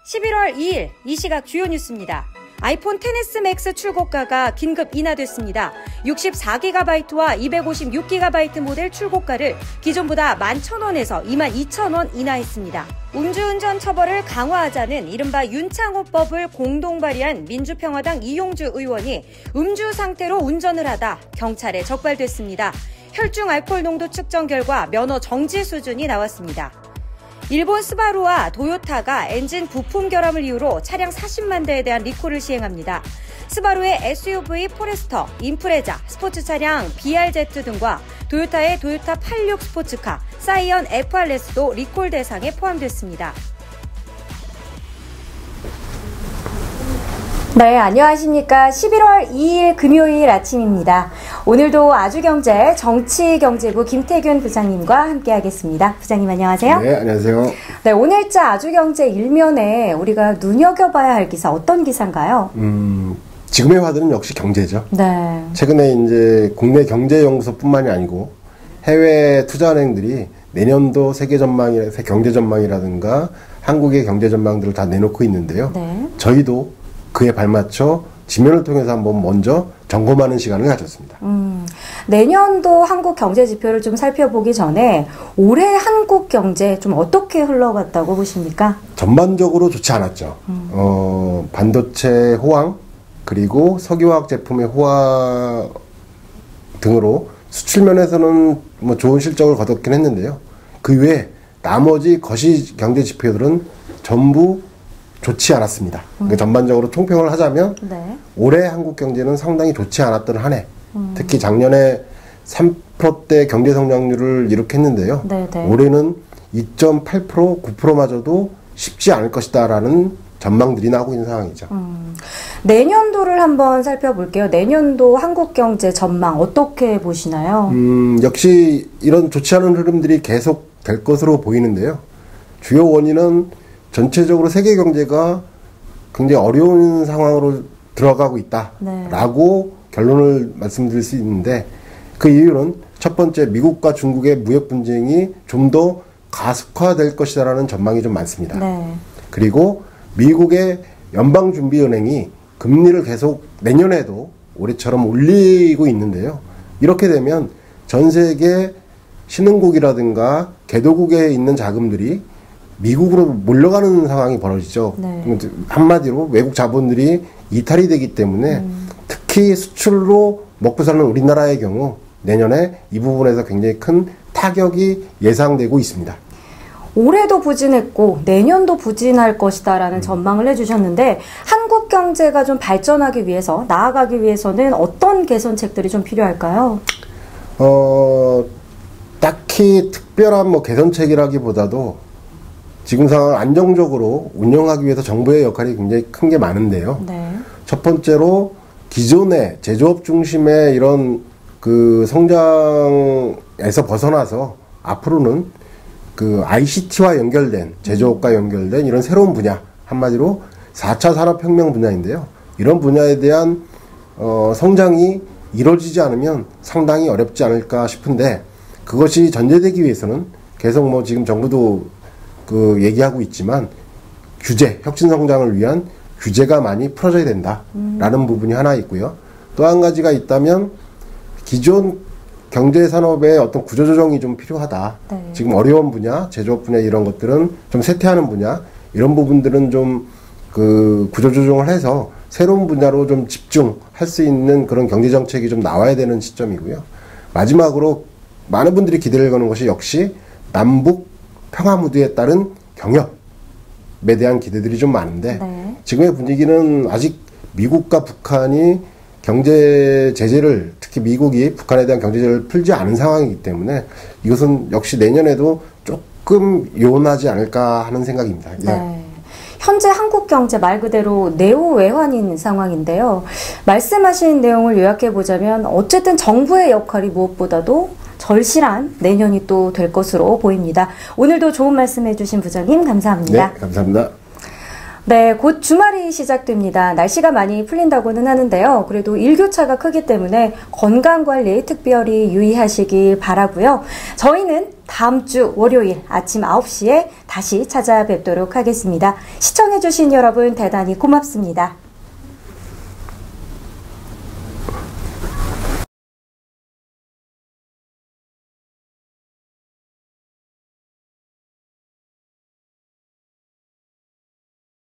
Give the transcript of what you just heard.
11월 2일 이 시각 주요 뉴스입니다. 아이폰 XS 맥스 출고가가 긴급 인하됐습니다. 64GB와 256GB 모델 출고가를 기존보다 11,000원에서 22,000원 인하했습니다. 음주운전 처벌을 강화하자는 이른바 윤창호법을 공동 발의한 민주평화당 이용주 의원이 음주 상태로 운전을 하다 경찰에 적발됐습니다. 혈중 알코올 농도 측정 결과 면허 정지 수준이 나왔습니다. 일본 스바루와 도요타가 엔진 부품 결함을 이유로 차량 40만 대에 대한 리콜을 시행합니다. 스바루의 SUV 포레스터, 인프레자, 스포츠 차량 BRZ 등과 도요타의 도요타 86 스포츠카, 사이언 FRS도 리콜 대상에 포함됐습니다. 네, 안녕하십니까. 11월 2일 금요일 아침입니다. 오늘도 아주경제 정치경제부 김태균 부장님과 함께하겠습니다. 부장님 안녕하세요. 네, 안녕하세요. 네, 오늘자 아주경제 일면에 우리가 눈여겨봐야 할 기사 어떤 기사인가요? 지금의 화두는 역시 경제죠. 네. 최근에 이제 국내 경제연구소뿐만이 아니고 해외 투자은행들이 내년도 세계 경제 전망이라든가 한국의 경제 전망들을 다 내놓고 있는데요. 네. 저희도 그에 발맞춰 지면을 통해서 한번 먼저 점검하는 시간을 가졌습니다. 내년도 한국 경제 지표를 좀 살펴보기 전에 올해 한국 경제 좀 어떻게 흘러갔다고 보십니까? 전반적으로 좋지 않았죠. 반도체 호황 그리고 석유화학 제품의 호황 등으로 수출 면에서는 뭐 좋은 실적을 거뒀긴 했는데요. 그 외에 나머지 거시 경제 지표들은 전부 좋지 않았습니다. 그러니까 전반적으로 총평을 하자면 네. 올해 한국 경제는 상당히 좋지 않았던 한 해. 특히 작년에 3%대 경제 성장률을 이룩했는데요. 네네. 올해는 2.8%, 9%마저도 쉽지 않을 것이다라는 전망들이 나오고 있는 상황이죠. 내년도를 한번 살펴볼게요. 내년도 한국 경제 전망 어떻게 보시나요? 역시 이런 좋지 않은 흐름들이 계속 될 것으로 보이는데요. 주요 원인은 전체적으로 세계 경제가 굉장히 어려운 상황으로 들어가고 있다라고 네. 결론을 말씀드릴 수 있는데 그 이유는 첫 번째 미국과 중국의 무역 분쟁이 좀 더 가속화될 것이다라는 전망이 좀 많습니다. 네. 그리고 미국의 연방준비은행이 금리를 계속 내년에도 올해처럼 올리고 있는데요. 이렇게 되면 전 세계 신흥국이라든가 개도국에 있는 자금들이 미국으로 몰려가는 상황이 벌어지죠. 네. 한마디로 외국 자본들이 이탈이 되기 때문에 특히 수출로 먹고 사는 우리나라의 경우 내년에 이 부분에서 굉장히 큰 타격이 예상되고 있습니다. 올해도 부진했고 내년도 부진할 것이다라는 전망을 해주셨는데 한국 경제가 좀 발전하기 위해서 나아가기 위해서는 어떤 개선책들이 좀 필요할까요? 딱히 특별한 뭐 개선책이라기보다도 지금 상황을 안정적으로 운영하기 위해서 정부의 역할이 굉장히 큰 게 많은데요. 네. 첫 번째로 기존의 제조업 중심의 이런 그 성장에서 벗어나서 앞으로는 그 ICT와 연결된 제조업과 연결된 이런 새로운 분야, 한마디로 4차 산업혁명 분야인데요. 이런 분야에 대한 성장이 이루어지지 않으면 상당히 어렵지 않을까 싶은데 그것이 전제되기 위해서는 계속 뭐 지금 정부도 그 얘기하고 있지만 규제, 혁신 성장을 위한 규제가 많이 풀어져야 된다라는 부분이 하나 있고요. 또 한 가지가 있다면 기존 경제 산업의 어떤 구조조정이 좀 필요하다. 네. 지금 어려운 분야, 제조업 분야 이런 것들은 좀 쇠퇴하는 분야, 이런 부분들은 좀 그 구조조정을 해서 새로운 분야로 좀 집중할 수 있는 그런 경제 정책이 좀 나와야 되는 시점이고요. 마지막으로 많은 분들이 기대를 거는 것이 역시 남북 평화 무드에 따른 경협에 대한 기대들이 좀 많은데 네. 지금의 분위기는 아직 미국과 북한이 경제 제재를 특히 미국이 북한에 대한 경제 제재를 풀지 않은 상황이기 때문에 이것은 역시 내년에도 조금 요원하지 않을까 하는 생각입니다. 네. 예. 현재 한국 경제 말 그대로 내후외환인 상황인데요. 말씀하신 내용을 요약해 보자면 어쨌든 정부의 역할이 무엇보다도 절실한 내년이 또 될 것으로 보입니다. 오늘도 좋은 말씀해 주신 부장님 감사합니다. 네, 감사합니다. 네, 곧 주말이 시작됩니다. 날씨가 많이 풀린다고는 하는데요. 그래도 일교차가 크기 때문에 건강관리에 특별히 유의하시길 바라고요. 저희는 다음 주 월요일 아침 9시에 다시 찾아뵙도록 하겠습니다. 시청해주신 여러분 대단히 고맙습니다.